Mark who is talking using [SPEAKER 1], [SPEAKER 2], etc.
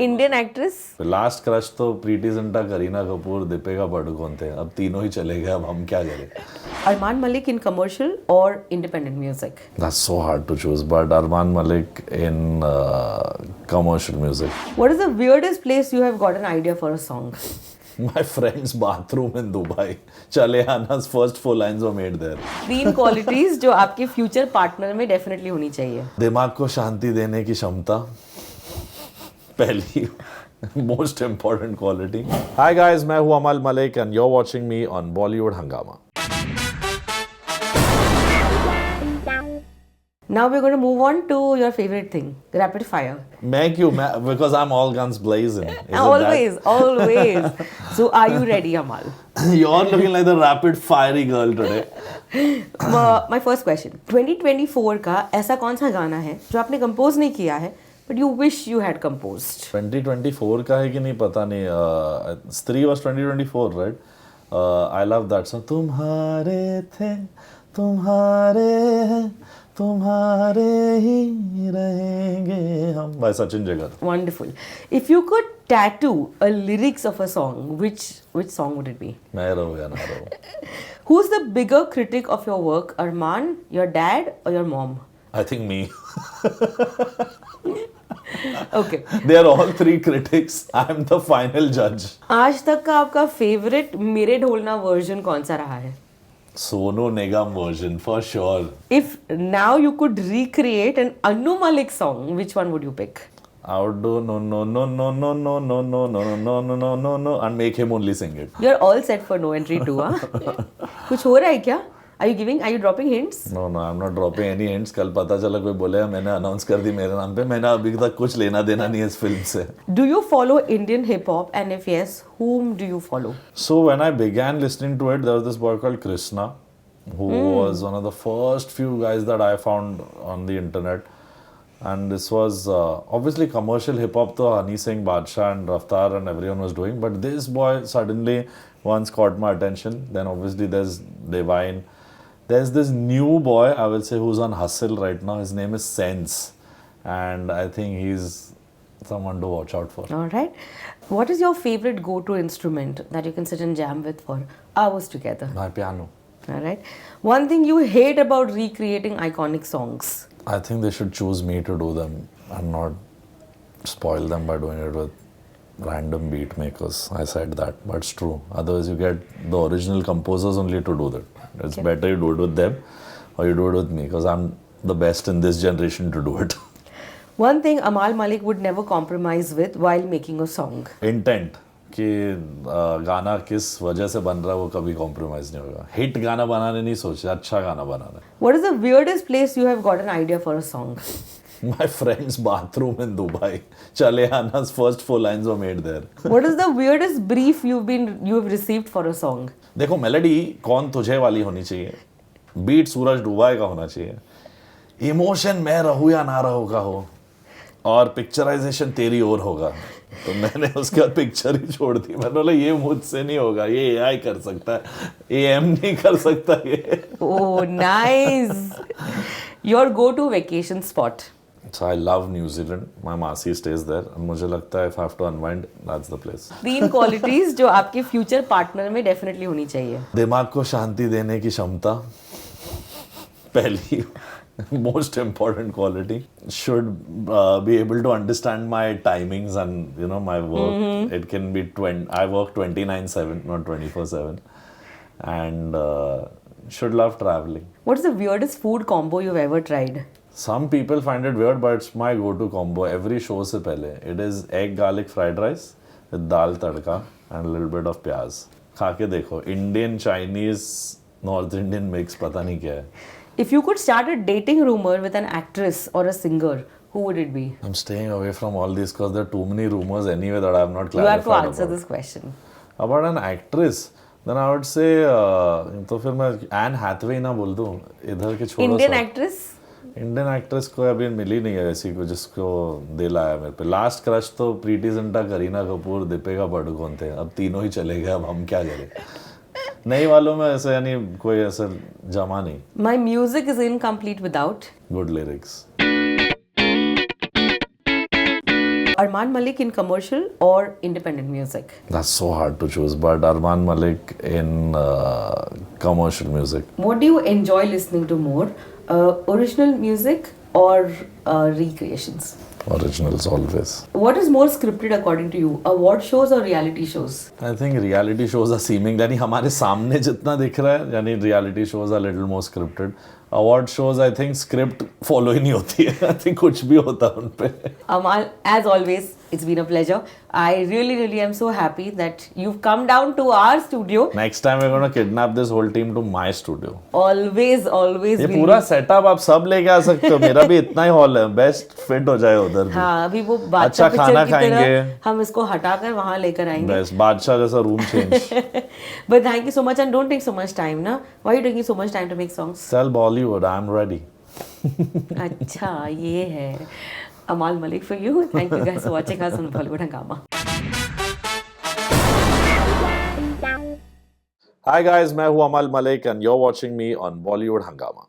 [SPEAKER 1] Indian actress?
[SPEAKER 2] Last crush तो प्रीति जिंटा, करीना कपूर, दीपिका पादुकोण थे. अब तीनों ही चले गए, अब हम क्या करें.
[SPEAKER 1] अरमान मलिक इन कमर्शियल और independent music?
[SPEAKER 2] That's so hard to choose, but Arman Malik in commercial music.
[SPEAKER 1] What is the weirdest place you have got an idea for a song?
[SPEAKER 2] My friend's bathroom in Dubai. Chale Ana's first 4 lines were made there.
[SPEAKER 1] 3 qualities जो आपके future partner में definitely होनी चाहिए.
[SPEAKER 2] दिमाग को शांति देने की क्षमता, पहली most important quality. Hi guys, मैं हूं Amal Malik and you are watching me on Bollywood Hungama.
[SPEAKER 1] Now we're going to move on to your favorite thing, rapid fire.
[SPEAKER 2] मैं क्यों? मैं because I'm all guns blazing.
[SPEAKER 1] Always. So are you ready, Amal?
[SPEAKER 2] You're looking like the rapid fiery girl today.
[SPEAKER 1] My first question. 2024 का ऐसा कौन सा गाना है जो आपने कंपोज नहीं किया है but you wish you had composed?
[SPEAKER 2] 2024 का है कि नहीं पता नहीं. स्त्री was 2024, right? I love that song. तुम्हारे थे, तुम्हारे हैं, तुम्हारे ही रहेंगे हम, by Sachin Jigar.
[SPEAKER 1] Wonderful. If you could tattoo a lyrics of a song, which song would it be?
[SPEAKER 2] मैं रहूँ या ना रहूँ.
[SPEAKER 1] Who's the bigger critic of your work, Arman, your dad, or your mom?
[SPEAKER 2] I think me.
[SPEAKER 1] Okay.
[SPEAKER 2] They are all 3 critics. I am the final judge.
[SPEAKER 1] आज तक का आपका favourite मेरे ढोलना वर्जन कौन सा रहा है?
[SPEAKER 2] Sonu Nigam version for sure.
[SPEAKER 1] If now you could recreate an Anu Malik song, which one would you pick?
[SPEAKER 2] I would do no no no no no no no no no no no no no no and make him only sing it.
[SPEAKER 1] You're all set for no entry too, हाँ? कुछ हो रहा है क्या? Are you dropping hints?
[SPEAKER 2] No, I'm not dropping any hints. कल पता चला कोई बोले मैंने अनाउंस कर दी मेरे नाम पे. मैंने अभी तक कुछ लेना देना नहीं है इस फिल्म से.
[SPEAKER 1] Do you follow Indian hip hop, and if yes, whom do you follow?
[SPEAKER 2] So when I began listening to it, there was this boy called Krishna, who was one of the first few guys that I found on the internet. And this was obviously commercial hip hop, to Honey Singh, Badshah and Raftaar and everyone was doing. But this boy suddenly once caught my attention. Then obviously there's Divine. There's this new boy, I will say, who's on hustle right now. His name is Sense. And I think he's someone to watch out for.
[SPEAKER 1] All right. What is your favorite go-to instrument that you can sit and jam with for hours together?
[SPEAKER 2] My piano.
[SPEAKER 1] All right. One thing you hate about recreating iconic songs?
[SPEAKER 2] I think they should choose me to do them and not spoil them by doing it with random beat makers. I said that, but it's true. Otherwise you get the original composers only to do that. It's better you do it with them or you do it with me, because I'm the best in this generation to do it.
[SPEAKER 1] One thing Amal Malik would never compromise with while making a song?
[SPEAKER 2] Intent. कि गाना किस वजह से बन रहा है वो कभी कॉम्प्रोमाइज नहीं होगा. हिट गाना बनाने नहीं सोचे, अच्छा गाना बनाना.
[SPEAKER 1] What is the weirdest place you have got an idea for a song?
[SPEAKER 2] My friend's bathroom in Dubai. Chale Ana's first 4 lines were made there.
[SPEAKER 1] What is the weirdest brief you have received for a song?
[SPEAKER 2] देखो, melody कौन तुझे वाली होनी चाहिए, beat सूरज डुबाए का होना चाहिए, emotion मैं रहूं या ना रहूं का हो, और पिक्चराइजेशन तेरी ओर होगा. तो मैंने उसके बाद पिक्चर ही छोड़ दी. मैंने बोला ये मुझसे नहीं होगा, ये एआई कर सकता है, एएम नहीं कर सकता ये.
[SPEAKER 1] Oh, nice. Your go-to vacation spot?
[SPEAKER 2] So I love New Zealand. My Masi stays there. And मुझे लगता है if I have to unwind, that's the place.
[SPEAKER 1] 3 qualities जो आपके फ्यूचर पार्टनर में डेफिनेटली होनी चाहिए.
[SPEAKER 2] दिमाग को शांति देने की क्षमता, पहली most important quality. Should be able to understand my timings and my work. It can be I work 29/7, not 24/7, and should love traveling.
[SPEAKER 1] What is the weirdest food combo you've ever tried?
[SPEAKER 2] Some people find it weird, but it's my go-to combo every show से पहले. It is egg garlic fried rice with dal tadka and a little bit of प्याज. खा के देखो. Indian, Chinese, North Indian mix, पता नहीं क्या है.
[SPEAKER 1] If you could start a dating rumor with an actress or a singer, who would it be?
[SPEAKER 2] I'm staying away from all these because there are too many rumors anyway that I have not
[SPEAKER 1] You have
[SPEAKER 2] clarified
[SPEAKER 1] to answer
[SPEAKER 2] about.
[SPEAKER 1] this question.
[SPEAKER 2] About an actress, then I would say तो फिर मैं Anne Hathaway ना बोल दूँ. इधर के छोड़ो.
[SPEAKER 1] Indian actress?
[SPEAKER 2] Indian actress कोई अभी मिली नहीं है ऐसी को जिसको दिल आया मेरे पे. लास्ट क्रश तो प्रीति जिंटा, करीना कपूर, दीपिका पादुकोण थे. अब तीनों ही चले गए, अब हम क्या करें. नहीं वालों में ऐसे यानी कोई ऐसा जमा नहीं.
[SPEAKER 1] My music is incomplete without
[SPEAKER 2] good lyrics.
[SPEAKER 1] Arman Malik in commercial or independent music?
[SPEAKER 2] That's so hard to choose, but Arman Malik in commercial music.
[SPEAKER 1] What do you enjoy listening to more? Original music or recreations?
[SPEAKER 2] Originals always.
[SPEAKER 1] What is more scripted according to you? Award shows or reality shows?
[SPEAKER 2] I think reality shows are seeming, यानी हमारे सामने जितना दिख रहा है, यानी reality shows are little more scripted. Award shows, I think script follow ही नहीं होती है. I think कुछ भी होता है उन पे.
[SPEAKER 1] Amal, as always, it's been a pleasure. I really am so happy that you've come down to our studio.
[SPEAKER 2] Next time we're gonna kidnap this whole team to my studio.
[SPEAKER 1] Always
[SPEAKER 2] ये
[SPEAKER 1] will
[SPEAKER 2] पूरा
[SPEAKER 1] be-
[SPEAKER 2] setup आप सब लेके आ सकते हो. मेरा भी इतना ही हॉल है. बेस्ट फिट हो जाए उधर भी.
[SPEAKER 1] हाँ, अभी वो
[SPEAKER 2] अच्छा
[SPEAKER 1] बादशाह
[SPEAKER 2] खाना
[SPEAKER 1] पिक्चर की तरह
[SPEAKER 2] खाएंगे.
[SPEAKER 1] हम इसको हटाकर वहाँ लेकर आएंगे.
[SPEAKER 2] बेस्ट बादशाह जैसा room change.
[SPEAKER 1] But thank you so much and don't take so much time, na? Why are you taking so much time to make songs?
[SPEAKER 2] Tell Bollywood I'm ready.
[SPEAKER 1] अच्छा, ये है Amal Malik for you. Thank you guys for watching us on Bollywood Hungama.
[SPEAKER 2] Hi guys, मैं हूँ अमल Malik and you're watching me on Bollywood Hungama.